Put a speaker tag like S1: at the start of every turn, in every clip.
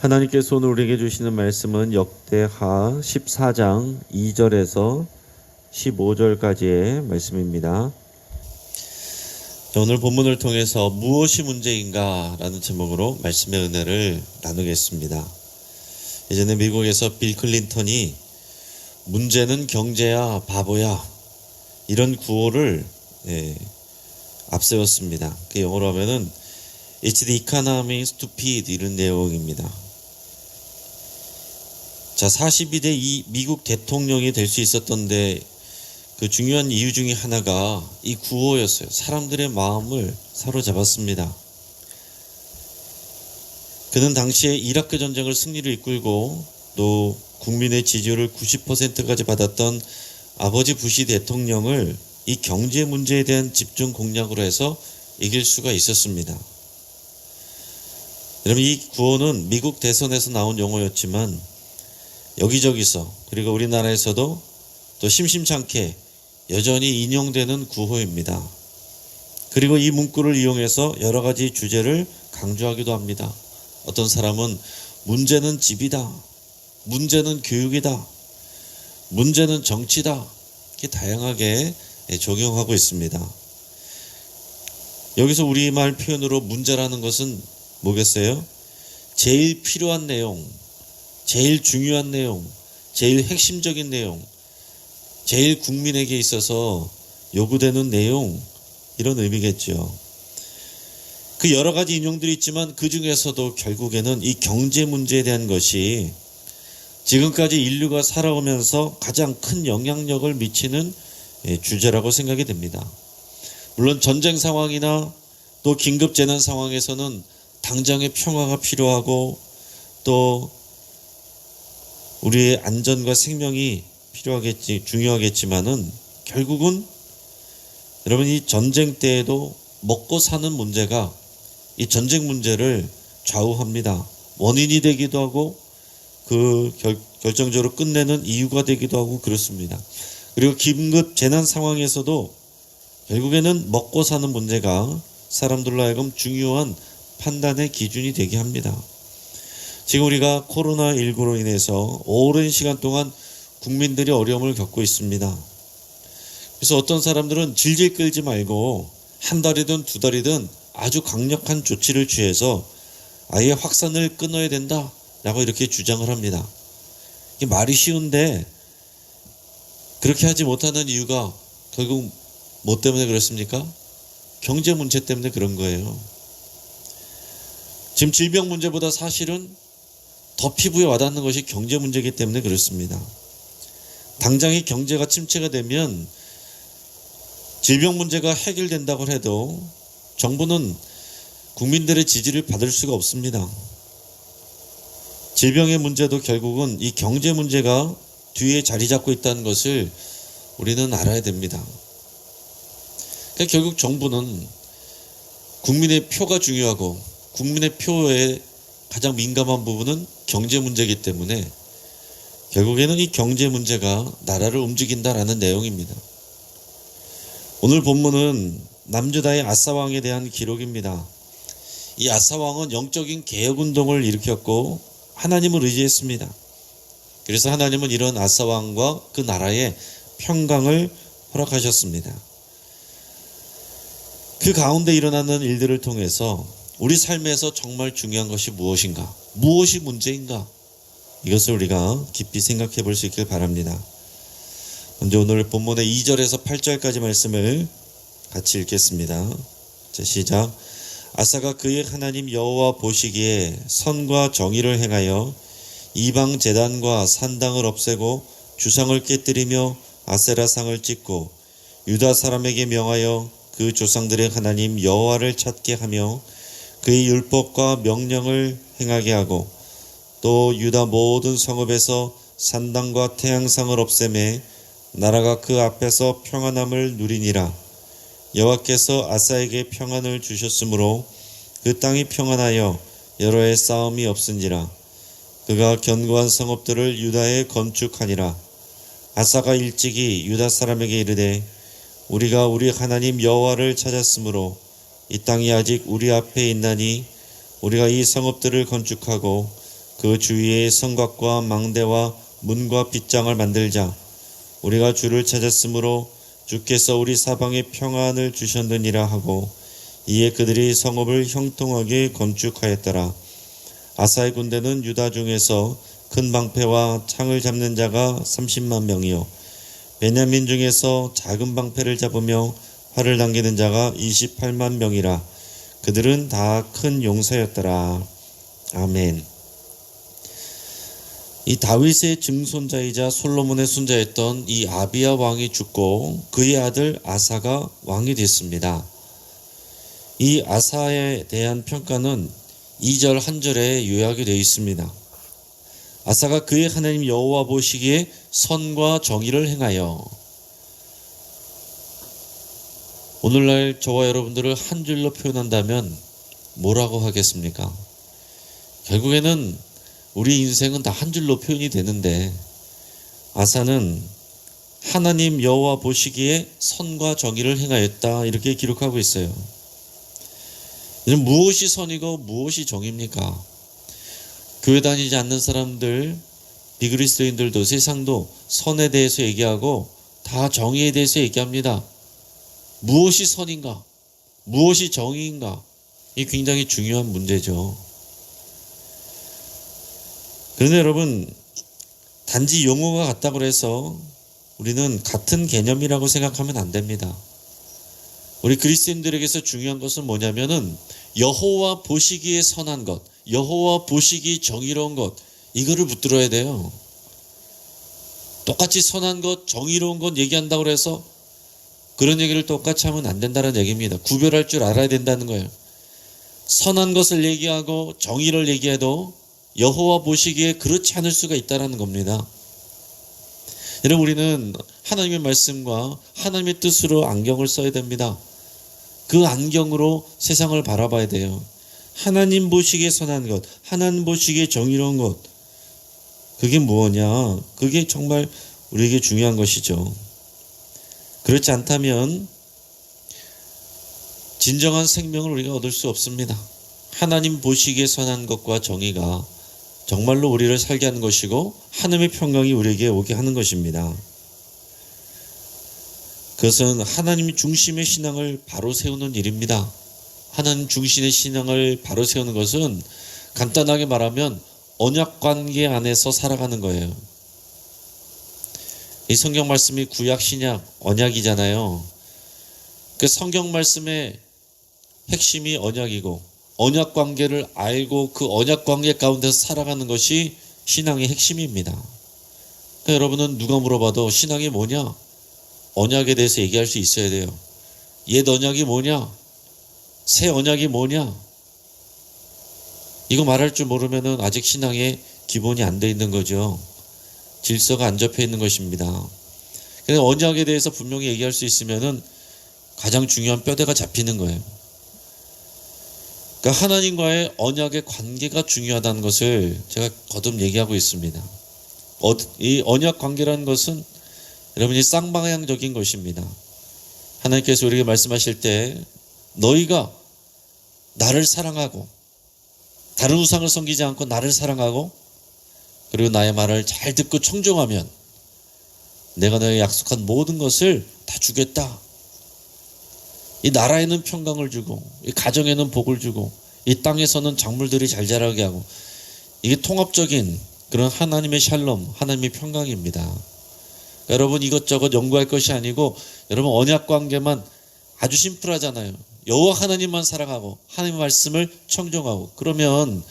S1: 하나님께서 오늘 우리에게 주시는 말씀은 역대하 14장 2절에서 15절까지의 말씀입니다. 오늘 본문을 통해서 무엇이 문제인가 라는 제목으로 말씀의 은혜를 나누겠습니다. 예전에 미국에서 빌 클린턴이 문제는 경제야 바보야 이런 구호를 앞세웠습니다. 그 영어로 하면은 It's the economy stupid 이런 내용입니다. 자, 42대 이 미국 대통령이 될 수 있었던데 그 중요한 이유 중에 하나가 이 구호였어요. 사람들의 마음을 사로잡았습니다. 그는 당시에 이라크 전쟁을 승리로 이끌고 또 국민의 지지율을 90%까지 받았던 아버지 부시 대통령을 이 경제 문제에 대한 집중 공략으로 해서 이길 수가 있었습니다. 여러분, 이 구호는 미국 대선에서 나온 용어였지만 여기저기서 그리고 우리나라에서도 또 심심찮게 여전히 인용되는 구호입니다. 그리고 이 문구를 이용해서 여러 가지 주제를 강조하기도 합니다. 어떤 사람은 문제는 집이다, 문제는 교육이다, 문제는 정치다, 이렇게 다양하게 적용하고 있습니다. 여기서 우리말 표현으로 문제라는 것은 뭐겠어요? 제일 필요한 내용, 제일 중요한 내용, 제일 핵심적인 내용, 제일 국민에게 있어서 요구되는 내용, 이런 의미겠죠. 그 여러 가지 인용들이 있지만 그 중에서도 결국에는 이 경제 문제에 대한 것이 지금까지 인류가 살아오면서 가장 큰 영향력을 미치는 주제라고 생각이 됩니다. 물론 전쟁 상황이나 또 긴급 재난 상황에서는 당장의 평화가 필요하고 또 우리의 안전과 생명이 중요하겠지만은 결국은 여러분 이 전쟁 때에도 먹고 사는 문제가 이 전쟁 문제를 좌우합니다. 원인이 되기도 하고 그 결정적으로 끝내는 이유가 되기도 하고 그렇습니다. 그리고 긴급 재난 상황에서도 결국에는 먹고 사는 문제가 사람들로 하여금 중요한 판단의 기준이 되게 합니다. 지금 우리가 코로나19로 인해서 오랜 시간 동안 국민들이 어려움을 겪고 있습니다. 그래서 어떤 사람들은 질질 끌지 말고 한 달이든 두 달이든 아주 강력한 조치를 취해서 아예 확산을 끊어야 된다라고 이렇게 주장을 합니다. 이게 말이 쉬운데 그렇게 하지 못하는 이유가 결국 뭐 때문에 그렇습니까? 경제 문제 때문에 그런 거예요. 지금 질병 문제보다 사실은 더 피부에 와닿는 것이 경제 문제이기 때문에 그렇습니다. 당장의 경제가 침체가 되면 질병 문제가 해결된다고 해도 정부는 국민들의 지지를 받을 수가 없습니다. 질병의 문제도 결국은 이 경제 문제가 뒤에 자리 잡고 있다는 것을 우리는 알아야 됩니다. 그러니까 결국 정부는 국민의 표가 중요하고 국민의 표에 가장 민감한 부분은 경제 문제이기 때문에 결국에는 이 경제 문제가 나라를 움직인다라는 내용입니다. 오늘 본문은 남유다의 아사왕에 대한 기록입니다. 이 아사왕은 영적인 개혁운동을 일으켰고 하나님을 의지했습니다. 그래서 하나님은 이런 아사왕과 그 나라의 평강을 허락하셨습니다. 그 가운데 일어나는 일들을 통해서 우리 삶에서 정말 중요한 것이 무엇인가? 무엇이 문제인가? 이것을 우리가 깊이 생각해 볼 수 있길 바랍니다. 먼저 오늘 본문의 2절에서 8절까지 말씀을 같이 읽겠습니다. 자, 시작. 아사가 그의 하나님 여호와 보시기에 선과 정의를 행하여 이방 제단과 산당을 없애고 주상을 깨뜨리며 아세라상을 찍고 유다 사람에게 명하여 그 조상들의 하나님 여호와를 찾게 하며 그의 율법과 명령을 행하게 하고 또 유다 모든 성읍에서 산당과 태양상을 없애매 나라가 그 앞에서 평안함을 누리니라. 여호와께서 아사에게 평안을 주셨으므로 그 땅이 평안하여 여러 해 싸움이 없은지라. 그가 견고한 성읍들을 유다에 건축하니라. 아사가 일찍이 유다 사람에게 이르되 우리가 우리 하나님 여호와를 찾았으므로 이 땅이 아직 우리 앞에 있나니 우리가 이 성읍들을 건축하고 그 주위에 성곽과 망대와 문과 빗장을 만들자. 우리가 주를 찾았으므로 주께서 우리 사방에 평안을 주셨느니라 하고, 이에 그들이 성읍을 형통하게 건축하였더라. 아사의 군대는 유다 중에서 큰 방패와 창을 잡는 자가 30만 명이요 베냐민 중에서 작은 방패를 잡으며 활을 당기는 자가 28만 명이라. 그들은 다 큰 용사였더라. 아멘. 이 다윗의 증손자이자 솔로몬의 손자였던 이 아비야 왕이 죽고 그의 아들 아사가 왕이 됐습니다. 이 아사에 대한 평가는 2절 1절에 요약이 되어 있습니다. 아사가 그의 하나님 여호와 보시기에 선과 정의를 행하여. 오늘날 저와 여러분들을 한 줄로 표현한다면 뭐라고 하겠습니까? 결국에는 우리 인생은 다 한 줄로 표현이 되는데, 아사는 하나님 여호와 보시기에 선과 정의를 행하였다, 이렇게 기록하고 있어요. 무엇이 선이고 무엇이 정의입니까? 교회 다니지 않는 사람들, 비그리스도인들도 세상도 선에 대해서 얘기하고 다 정의에 대해서 얘기합니다. 무엇이 선인가? 무엇이 정의인가? 이게 굉장히 중요한 문제죠. 그런데 여러분, 단지 용어가 같다고 해서 우리는 같은 개념이라고 생각하면 안 됩니다. 우리 그리스도인들에게서 중요한 것은 뭐냐면은 여호와 보시기에 선한 것, 여호와 보시기 정의로운 것, 이거를 붙들어야 돼요. 똑같이 선한 것, 정의로운 것 얘기한다고 해서 그런 얘기를 똑같이 하면 안 된다는 얘기입니다. 구별할 줄 알아야 된다는 거예요. 선한 것을 얘기하고 정의를 얘기해도 여호와 보시기에 그렇지 않을 수가 있다는 겁니다. 여러분, 우리는 하나님의 말씀과 하나님의 뜻으로 안경을 써야 됩니다. 그 안경으로 세상을 바라봐야 돼요. 하나님 보시기에 선한 것, 하나님 보시기에 정의로운 것, 그게 무엇이냐? 그게 정말 우리에게 중요한 것이죠. 그렇지 않다면 진정한 생명을 우리가 얻을 수 없습니다. 하나님 보시기에 선한 것과 정의가 정말로 우리를 살게 하는 것이고 하나님의 평강이 우리에게 오게 하는 것입니다. 그것은 하나님 중심의 신앙을 바로 세우는 일입니다. 하나님 중심의 신앙을 바로 세우는 것은 간단하게 말하면 언약관계 안에서 살아가는 거예요. 이 성경 말씀이 구약 신약 언약이잖아요. 그 성경 말씀의 핵심이 언약이고 언약관계를 알고 그 언약관계 가운데서 살아가는 것이 신앙의 핵심입니다. 그러니까 여러분은 누가 물어봐도 신앙이 뭐냐? 언약에 대해서 얘기할 수 있어야 돼요. 옛 언약이 뭐냐? 새 언약이 뭐냐? 이거 말할 줄 모르면은 아직 신앙의 기본이 안 돼 있는 거죠. 질서가 안 접해 있는 것입니다. 그런데 언약에 대해서 분명히 얘기할 수 있으면은 가장 중요한 뼈대가 잡히는 거예요. 그러니까 하나님과의 언약의 관계가 중요하다는 것을 제가 거듭 얘기하고 있습니다. 이 언약 관계라는 것은 여러분이 쌍방향적인 것입니다. 하나님께서 우리에게 말씀하실 때 너희가 나를 사랑하고 다른 우상을 섬기지 않고 나를 사랑하고 그리고 나의 말을 잘 듣고 청종하면 내가 너에게 약속한 모든 것을 다 주겠다. 이 나라에는 평강을 주고 이 가정에는 복을 주고 이 땅에서는 작물들이 잘 자라게 하고, 이게 통합적인 그런 하나님의 샬롬, 하나님의 평강입니다. 여러분 이것저것 연구할 것이 아니고 여러분 언약 관계만 아주 심플하잖아요. 여호와 하나님만 사랑하고 하나님의 말씀을 청종하고, 그러면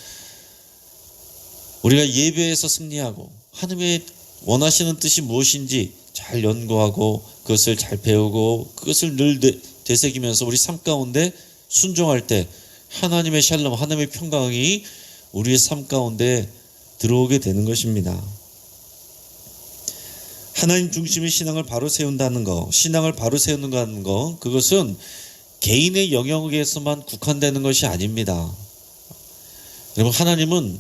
S1: 우리가 예배에서 승리하고 하나님의 원하시는 뜻이 무엇인지 잘 연구하고 그것을 잘 배우고 그것을 늘 되새기면서 우리 삶 가운데 순종할 때 하나님의 샬롬, 하나님의 평강이 우리의 삶 가운데 들어오게 되는 것입니다. 하나님 중심의 신앙을 바로 세운다는 것, 신앙을 바로 세우는 것, 그것은 개인의 영역에서만 국한되는 것이 아닙니다. 여러분, 하나님은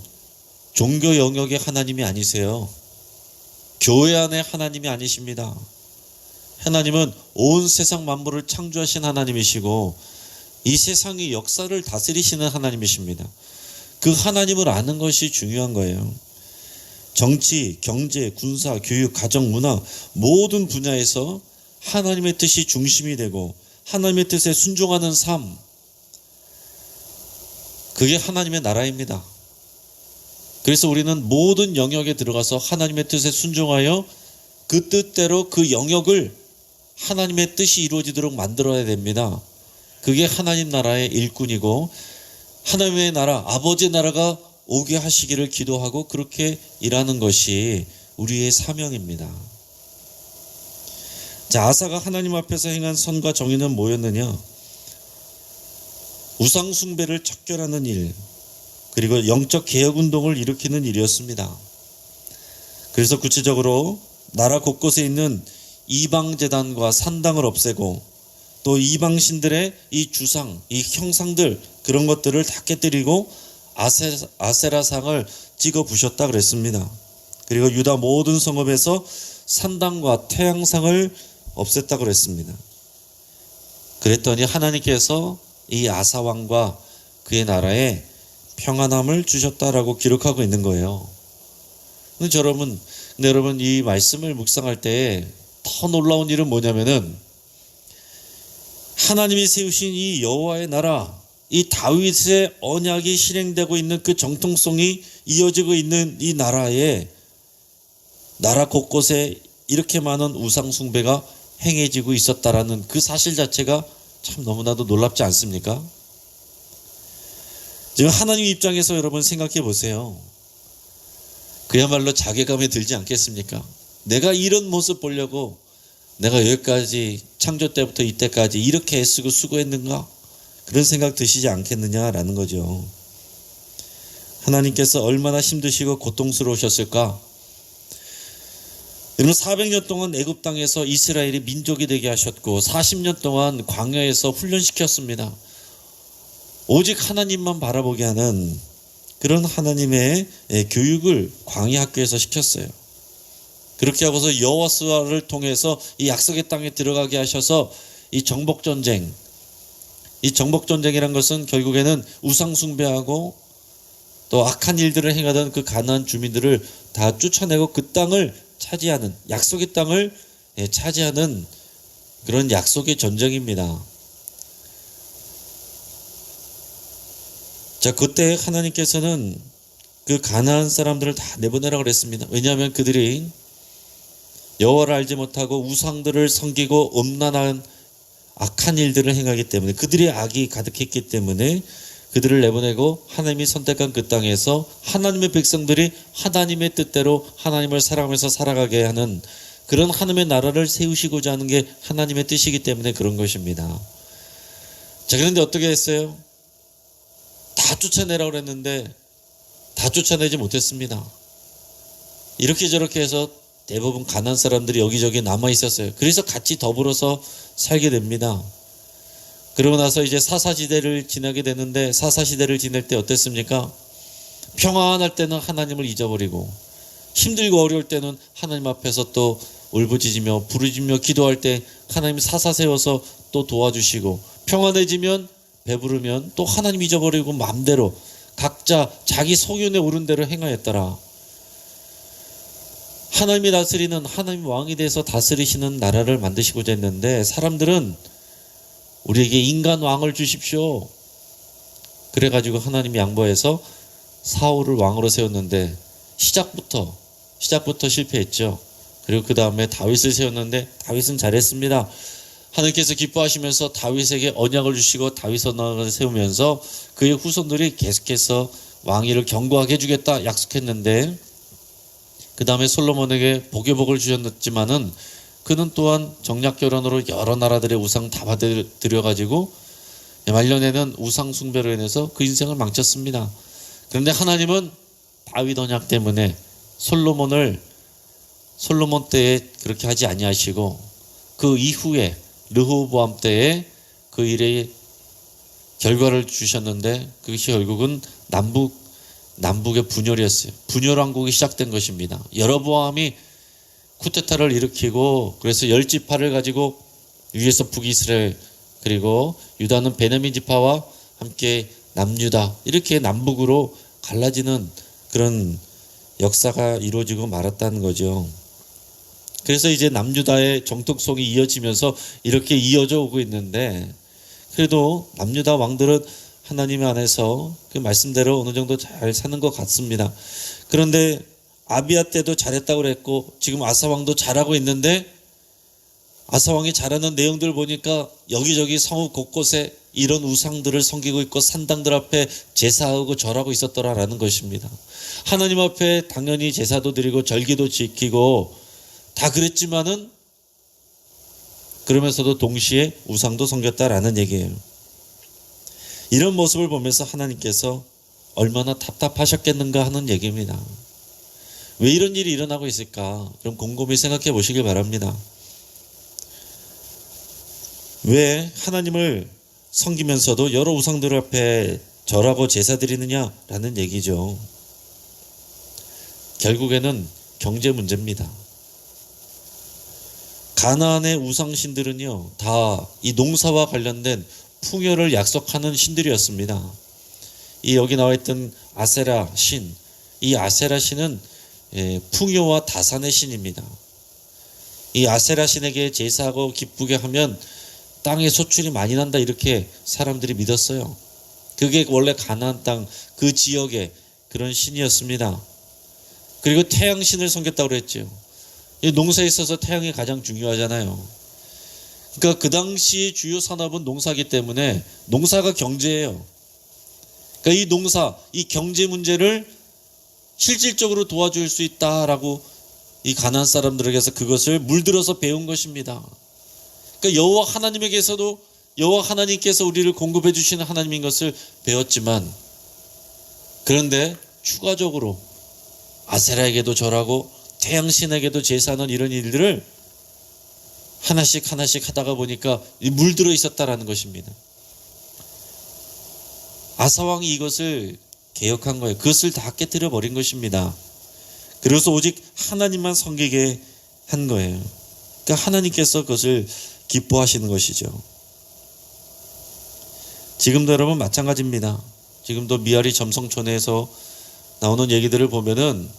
S1: 종교 영역의 하나님이 아니세요. 교회 안의 하나님이 아니십니다. 하나님은 온 세상 만물을 창조하신 하나님이시고 이 세상의 역사를 다스리시는 하나님이십니다. 그 하나님을 아는 것이 중요한 거예요. 정치, 경제, 군사, 교육, 가정, 문화 모든 분야에서 하나님의 뜻이 중심이 되고 하나님의 뜻에 순종하는 삶, 그게 하나님의 나라입니다. 그래서 우리는 모든 영역에 들어가서 하나님의 뜻에 순종하여 그 뜻대로 그 영역을 하나님의 뜻이 이루어지도록 만들어야 됩니다. 그게 하나님 나라의 일꾼이고 하나님의 나라, 아버지의 나라가 오게 하시기를 기도하고 그렇게 일하는 것이 우리의 사명입니다. 자, 아사가 하나님 앞에서 행한 선과 정의는 뭐였느냐? 우상 숭배를 척결하는 일, 그리고 영적 개혁 운동을 일으키는 일이었습니다. 그래서 구체적으로 나라 곳곳에 있는 이방 제단과 산당을 없애고 또 이방 신들의 이 주상, 이 형상들 그런 것들을 다 깨뜨리고 아세라상을 찍어 부셨다 그랬습니다. 그리고 유다 모든 성읍에서 산당과 태양상을 없앴다 그랬습니다. 그랬더니 하나님께서 이 아사 왕과 그의 나라에 평안함을 주셨다라고 기록하고 있는 거예요. 근데 여러분 이 말씀을 묵상할 때 더 놀라운 일은 뭐냐면은 하나님이 세우신 이 여호와의 나라, 이 다윗의 언약이 실행되고 있는 그 정통성이 이어지고 있는 이 나라에 나라 곳곳에 이렇게 많은 우상 숭배가 행해지고 있었다라는 그 사실 자체가 참 너무나도 놀랍지 않습니까? 지금 하나님 입장에서 여러분 생각해 보세요. 그야말로 자괴감에 들지 않겠습니까? 내가 이런 모습 보려고 내가 여기까지 창조 때부터 이때까지 이렇게 애쓰고 수고했는가? 그런 생각 드시지 않겠느냐라는 거죠. 하나님께서 얼마나 힘드시고 고통스러우셨을까? 여러분 400년 동안 애굽 땅에서 이스라엘이 민족이 되게 하셨고 40년 동안 광야에서 훈련시켰습니다. 오직 하나님만 바라보게 하는 그런 하나님의 교육을 광야 학교에서 시켰어요. 그렇게 하고서 여호수아를 통해서 이 약속의 땅에 들어가게 하셔서 이 정복전쟁, 이 정복전쟁이란 것은 결국에는 우상 숭배하고 또 악한 일들을 행하던 그 가나안 주민들을 다 쫓아내고 그 땅을 차지하는, 약속의 땅을 차지하는 그런 약속의 전쟁입니다. 자, 그때 하나님께서는 그 가나안 사람들을 다 내보내라고 그랬습니다. 왜냐하면 그들이 여호와를 알지 못하고 우상들을 섬기고 음란한 악한 일들을 행하기 때문에, 그들의 악이 가득했기 때문에 그들을 내보내고 하나님이 선택한 그 땅에서 하나님의 백성들이 하나님의 뜻대로 하나님을 사랑하면서 살아가게 하는 그런 하나님의 나라를 세우시고자 하는 게 하나님의 뜻이기 때문에 그런 것입니다. 자, 그런데 어떻게 했어요? 다 쫓아내라고 그랬는데 다 쫓아내지 못했습니다. 이렇게 저렇게 해서 대부분 가난안 사람들이 여기저기 남아 있었어요. 그래서 같이 더불어서 살게 됩니다. 그러고 나서 이제 사사시대를 지나게 되는데, 사사시대를 지낼 때 어땠습니까? 평안할 때는 하나님을 잊어버리고 힘들고 어려울 때는 하나님 앞에서 또 울부짖으며 부르짖으며 기도할 때 하나님 사사 세워서 또 도와주시고, 평안해지면 배부르면 또 하나님 잊어버리고 마음대로 각자 자기 소견에 오른 대로 행하였더라. 하나님이 다스리는, 하나님 왕이 돼서 다스리시는 나라를 만드시고자 했는데 사람들은 우리에게 인간 왕을 주십시오. 그래가지고 하나님이 양보해서 사울을 왕으로 세웠는데 시작부터 실패했죠. 그리고 그 다음에 다윗을 세웠는데 다윗은 잘했습니다. 하나님께서 기뻐하시면서 다윗에게 언약을 주시고 다윗 언약을 세우면서 그의 후손들이 계속해서 왕위를 견고하게 해주겠다 약속했는데, 그 다음에 솔로몬에게 복의 복을 주셨지만은 그는 또한 정략결혼으로 여러 나라들의 우상 다 받아들여가지고 말년에는 우상 숭배로 인해서 그 인생을 망쳤습니다. 그런데 하나님은 다윗 언약 때문에 솔로몬 때에 그렇게 하지 아니하시고 그 이후에 르호보암 때에 그 일의 결과를 주셨는데, 그것이 결국은 남북의 분열이었어요. 분열왕국이 시작된 것입니다. 여로보암이 쿠데타를 일으키고, 그래서 10지파를 가지고 위에서 북이스라엘, 그리고 유다는 베냐민 지파와 함께 남유다, 이렇게 남북으로 갈라지는 그런 역사가 이루어지고 말았다는 거죠. 그래서 이제 남유다의 정통성이 이어지면서 이렇게 이어져 오고 있는데, 그래도 남유다 왕들은 하나님 안에서 그 말씀대로 어느 정도 잘 사는 것 같습니다. 그런데 아비야 때도 잘했다고 그랬고 지금 아사 왕도 잘하고 있는데, 아사 왕이 잘하는 내용들 보니까 여기저기 성읍 곳곳에 이런 우상들을 섬기고 있고 산당들 앞에 제사하고 절하고 있었더라라는 것입니다. 하나님 앞에 당연히 제사도 드리고 절기도 지키고 다 그랬지만은 그러면서도 동시에 우상도 섬겼다라는 얘기예요. 이런 모습을 보면서 하나님께서 얼마나 답답하셨겠는가 하는 얘기입니다. 왜 이런 일이 일어나고 있을까? 그럼 곰곰이 생각해 보시길 바랍니다. 왜 하나님을 섬기면서도 여러 우상들 앞에 절하고 제사 드리느냐라는 얘기죠. 결국에는 경제 문제입니다. 가나안의 우상신들은요, 다 이 농사와 관련된 풍요를 약속하는 신들이었습니다. 이 여기 나와 있던 아세라 신, 이 아세라 신은 풍요와 다산의 신입니다. 이 아세라 신에게 제사하고 기쁘게 하면 땅에 소출이 많이 난다, 이렇게 사람들이 믿었어요. 그게 원래 가나안 땅 그 지역의 그런 신이었습니다. 그리고 태양신을 섬겼다고 그랬죠. 농사에 있어서 태양이 가장 중요하잖아요. 그러니까 그 당시 주요 산업은 농사이기 때문에 농사가 경제예요. 그러니까 이 농사, 이 경제 문제를 실질적으로 도와줄 수 있다라고 이 가나안 사람들에게서 그것을 물들어서 배운 것입니다. 그러니까 여호와 하나님에게서도 여호와 하나님께서 우리를 공급해 주시는 하나님인 것을 배웠지만, 그런데 추가적으로 아세라에게도 절하고 태양신에게도 제사하는 이런 일들을 하나씩 하나씩 하다가 보니까 물들어 있었다라는 것입니다. 아사왕이 이것을 개혁한 거예요. 그것을 다 깨뜨려 버린 것입니다. 그래서 오직 하나님만 섬기게 한 거예요. 그러니까 하나님께서 그것을 기뻐하시는 것이죠. 지금도 여러분 마찬가지입니다. 지금도 미아리 점성촌에서 나오는 얘기들을 보면은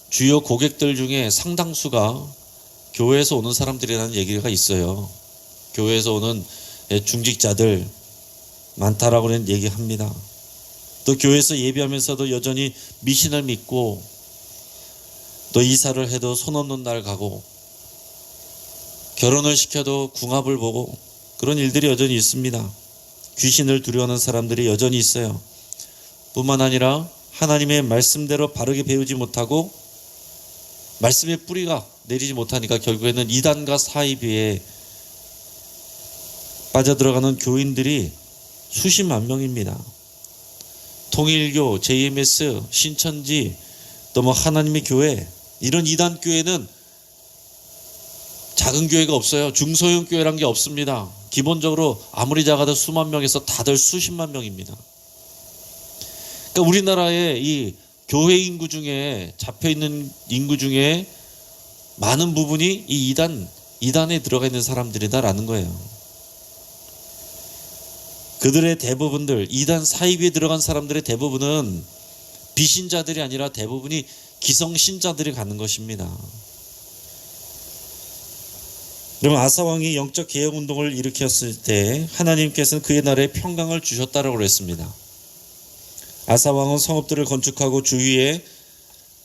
S1: 주요 고객들 중에 상당수가 교회에서 오는 사람들이라는 얘기가 있어요. 교회에서 오는 중직자들 많다라고는 얘기합니다. 또 교회에서 예배하면서도 여전히 미신을 믿고, 또 이사를 해도 손 없는 날 가고, 결혼을 시켜도 궁합을 보고, 그런 일들이 여전히 있습니다. 귀신을 두려워하는 사람들이 여전히 있어요. 뿐만 아니라 하나님의 말씀대로 바르게 배우지 못하고 말씀의 뿌리가 내리지 못하니까 결국에는 이단과 사이비에 빠져들어가는 교인들이 수십만 명입니다. 통일교, JMS, 신천지, 또 뭐 하나님의 교회, 이런 이단 교회는 작은 교회가 없어요. 중소형 교회란 게 없습니다. 기본적으로 아무리 작아도 수만 명에서 다들 수십만 명입니다. 그러니까 우리나라의 이 교회 인구 중에, 잡혀있는 인구 중에 많은 부분이 이 이단에 들어가 있는 사람들이다라는 거예요. 그들의 대부분들, 이단 사이비에 들어간 사람들의 대부분은 비신자들이 아니라 대부분이 기성신자들이 가는 것입니다. 그러면 아사왕이 영적 개혁 운동을 일으켰을 때 하나님께서는 그의 나라에 평강을 주셨다라고 그랬습니다. 아사왕은 성읍들을 건축하고 주위에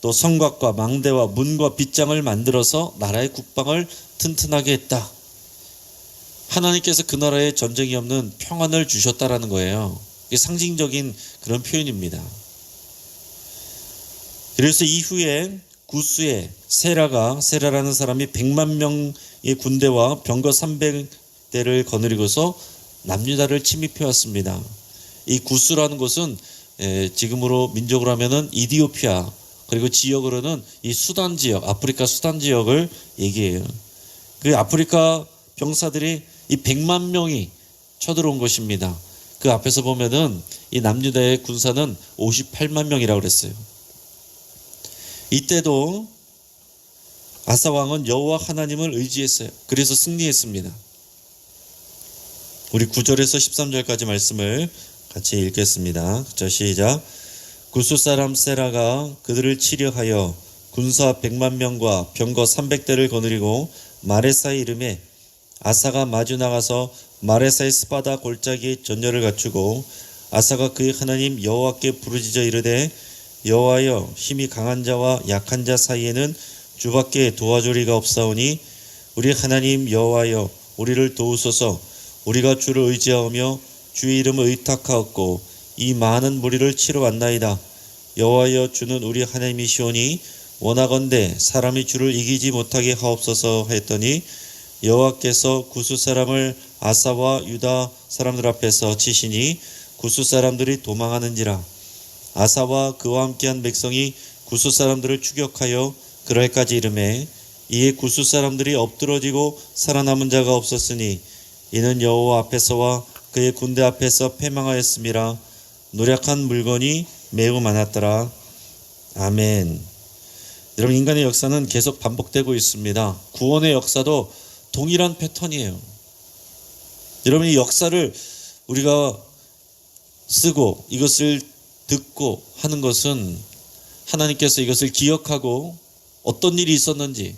S1: 또 성곽과 망대와 문과 빗장을 만들어서 나라의 국방을 튼튼하게 했다. 하나님께서 그 나라에 전쟁이 없는 평안을 주셨다라는 거예요. 이게 상징적인 그런 표현입니다. 그래서 이후에 구스의 세라라는 사람이 100만 명의 군대와 병거 300대를 거느리고서 남유다를 침입해 왔습니다. 이 구스라는 곳은 지금으로 민족으로 하면은 이디오피아, 그리고 지역으로는 이 수단 지역, 아프리카 수단 지역을 얘기해요. 그 아프리카 병사들이 이 100만 명이 쳐들어온 것입니다. 그 앞에서 보면은 이 남유다의 군사는 58만 명이라고 그랬어요. 이때도 아사 왕은 여호와 하나님을 의지했어요. 그래서 승리했습니다. 우리 9절에서 13절까지 말씀을 같이 읽겠습니다. 자, 시작. 구스 사람 세라가 그들을 치려하여 군사 100만 명과 병거 300대를 거느리고 마레사의 이름에 아사가 마주 나가서 마레사의 스바다 골짜기에 전열을 갖추고 아사가 그의 하나님 여호와께 부르짖어 이르되 여호와여 힘이 강한 자와 약한 자 사이에는 주밖에 도와줄 이가 없사오니 우리 하나님 여호와여 우리를 도우소서. 우리가 주를 의지하오며 주의 이름을 의탁하였고 이 많은 무리를 치러 왔나이다. 여호와여 주는 우리 하나님이시오니 원하건대 사람이 주를 이기지 못하게 하옵소서 했더니 여호와께서 구스 사람을 아사와 유다 사람들 앞에서 치시니 구스 사람들이 도망하는지라. 아사와 그와 함께한 백성이 구스 사람들을 추격하여 그랄까지 이르매 이에 구스 사람들이 엎드러지고 살아남은 자가 없었으니 이는 여호와 앞에서와 그의 군대 앞에서 패망하였음이라. 노력한 물건이 매우 많았더라. 아멘. 여러분, 인간의 역사는 계속 반복되고 있습니다. 구원의 역사도 동일한 패턴이에요. 여러분, 이 역사를 우리가 쓰고 이것을 듣고 하는 것은 하나님께서 이것을 기억하고 어떤 일이 있었는지,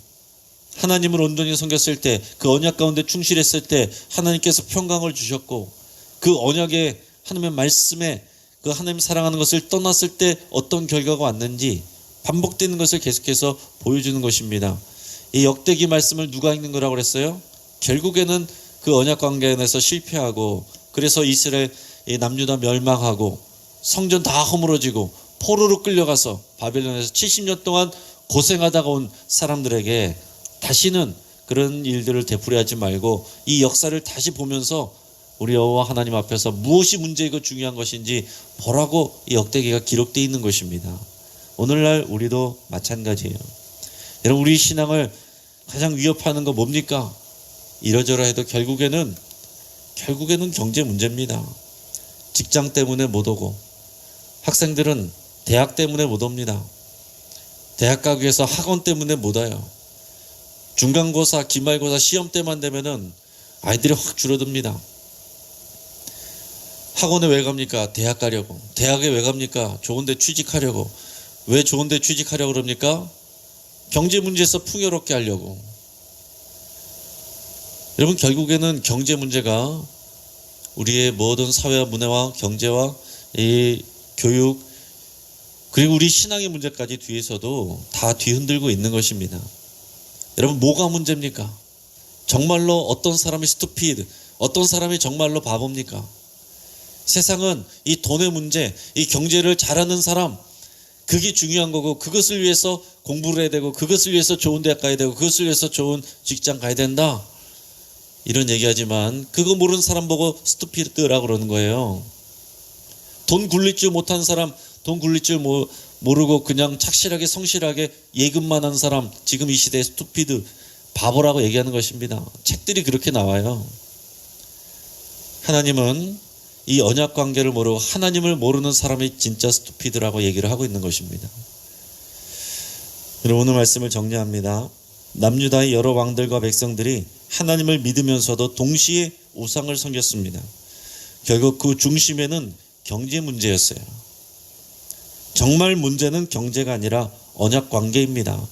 S1: 하나님을 온전히 섬겼을 때, 그 언약 가운데 충실했을 때 하나님께서 평강을 주셨고, 그 언약의 하나님의 말씀에 그 하나님 사랑하는 것을 떠났을 때 어떤 결과가 왔는지 반복되는 것을 계속해서 보여주는 것입니다. 이 역대기 말씀을 누가 읽는 거라고 그랬어요? 결국에는 그 언약 관계 안에서 실패하고, 그래서 이스라엘 남유다 멸망하고 성전 다 허물어지고 포로로 끌려가서 바벨론에서 70년 동안 고생하다가 온 사람들에게 다시는 그런 일들을 되풀이하지 말고 이 역사를 다시 보면서 우리 여호와 하나님 앞에서 무엇이 문제이고 중요한 것인지 보라고 이 역대기가 기록되어 있는 것입니다. 오늘날 우리도 마찬가지예요. 여러분, 우리 신앙을 가장 위협하는 거 뭡니까? 이러저러해도 결국에는 경제 문제입니다. 직장 때문에 못 오고, 학생들은 대학 때문에 못 옵니다. 대학 가기 위해서 학원 때문에 못 와요. 중간고사, 기말고사 시험 때만 되면은 아이들이 확 줄어듭니다. 학원에 왜 갑니까? 대학 가려고. 대학에 왜 갑니까? 좋은 데 취직하려고. 왜 좋은 데 취직하려고 그럽니까? 경제 문제에서 풍요롭게 하려고. 여러분, 결국에는 경제 문제가 우리의 모든 사회와 문화와 경제와 이 교육, 그리고 우리 신앙의 문제까지 뒤에서도 다 뒤흔들고 있는 것입니다. 여러분, 뭐가 문제입니까? 정말로 어떤 사람이 스투피드, 어떤 사람이 정말로 바보입니까? 세상은 이 돈의 문제, 이 경제를 잘하는 사람, 그게 중요한 거고, 그것을 위해서 공부를 해야 되고, 그것을 위해서 좋은 대학 가야 되고, 그것을 위해서 좋은 직장 가야 된다, 이런 얘기하지만 그거 모르는 사람 보고 스투피드라고 그러는 거예요. 돈 굴릴 줄 못한 사람, 돈 굴릴 줄 모르고 그냥 착실하게 성실하게 예금만 한 사람, 지금 이 시대에 스투피드, 바보라고 얘기하는 것입니다. 책들이 그렇게 나와요. 하나님은 이 언약 관계를 모르고 하나님을 모르는 사람이 진짜 스투피드라고 얘기를 하고 있는 것입니다. 그럼 오늘 말씀을 정리합니다. 남유다의 여러 왕들과 백성들이 하나님을 믿으면서도 동시에 우상을 섬겼습니다. 결국 그 중심에는 경제 문제였어요. 정말 문제는 경제가 아니라 언약 관계입니다.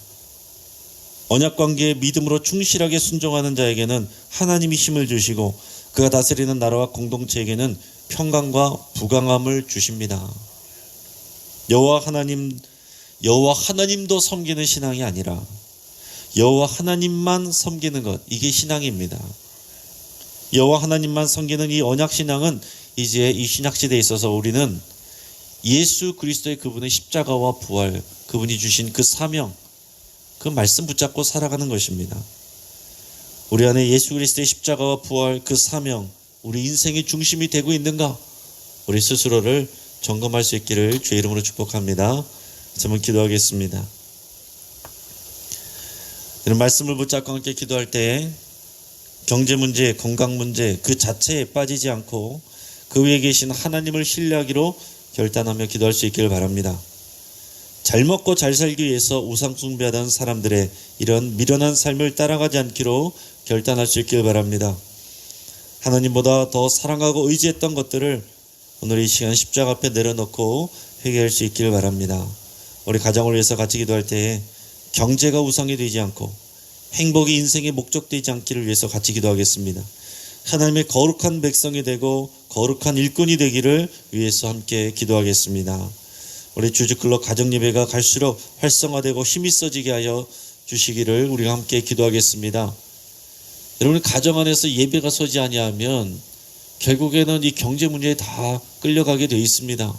S1: 언약 관계에 믿음으로 충실하게 순종하는 자에게는 하나님이 힘을 주시고 그가 다스리는 나라와 공동체에게는 평강과 부강함을 주십니다. 여호와 하나님도 섬기는 신앙이 아니라 여호와 하나님만 섬기는 것, 이게 신앙입니다. 여호와 하나님만 섬기는 이 언약 신앙은 이제 이 신약 시대에 있어서 우리는 예수 그리스도의 그분의 십자가와 부활, 그분이 주신 그 사명, 그 말씀 붙잡고 살아가는 것입니다. 우리 안에 예수 그리스도의 십자가와 부활, 그 사명, 우리 인생의 중심이 되고 있는가? 우리 스스로를 점검할 수 있기를 주의 이름으로 축복합니다. 저는 기도하겠습니다. 이런 말씀을 붙잡고 함께 기도할 때 경제 문제, 건강 문제 그 자체에 빠지지 않고 그 위에 계신 하나님을 신뢰하기로 결단하며 기도할 수 있기를 바랍니다. 잘 먹고 잘 살기 위해서 우상 숭배하던 사람들의 이런 미련한 삶을 따라가지 않기로 결단할 수 있기를 바랍니다. 하나님보다 더 사랑하고 의지했던 것들을 오늘 이 시간 십자가 앞에 내려놓고 회개할 수 있기를 바랍니다. 우리 가정을 위해서 같이 기도할 때에 경제가 우상이 되지 않고 행복이 인생의 목적되지 않기를 위해서 같이 기도하겠습니다. 하나님의 거룩한 백성이 되고 거룩한 일꾼이 되기를 위해서 함께 기도하겠습니다. 우리 주주클럽 가정예배가 갈수록 활성화되고 힘이 써지게 하여 주시기를 우리가 함께 기도하겠습니다. 여러분, 가정 안에서 예배가 서지 아니하면 결국에는 이 경제 문제에 다 끌려가게 되어 있습니다.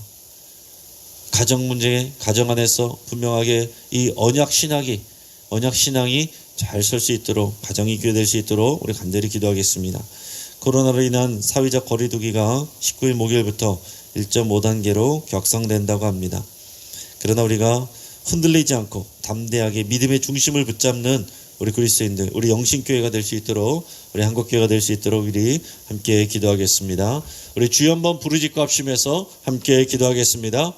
S1: 가정 문제, 가정 안에서 분명하게 이 언약 신앙이 잘 설 수 있도록, 가정이 교회될 수 있도록 우리 간절히 기도하겠습니다. 코로나로 인한 사회적 거리두기가 19일 목요일부터 1.5단계로 격상된다고 합니다. 그러나 우리가 흔들리지 않고 담대하게 믿음의 중심을 붙잡는 우리 그리스도인들, 우리 영신교회가 될 수 있도록, 우리 한국교회가 될 수 있도록 우리 함께 기도하겠습니다. 우리 주여 한번 부르짖고 합심해서 함께 기도하겠습니다.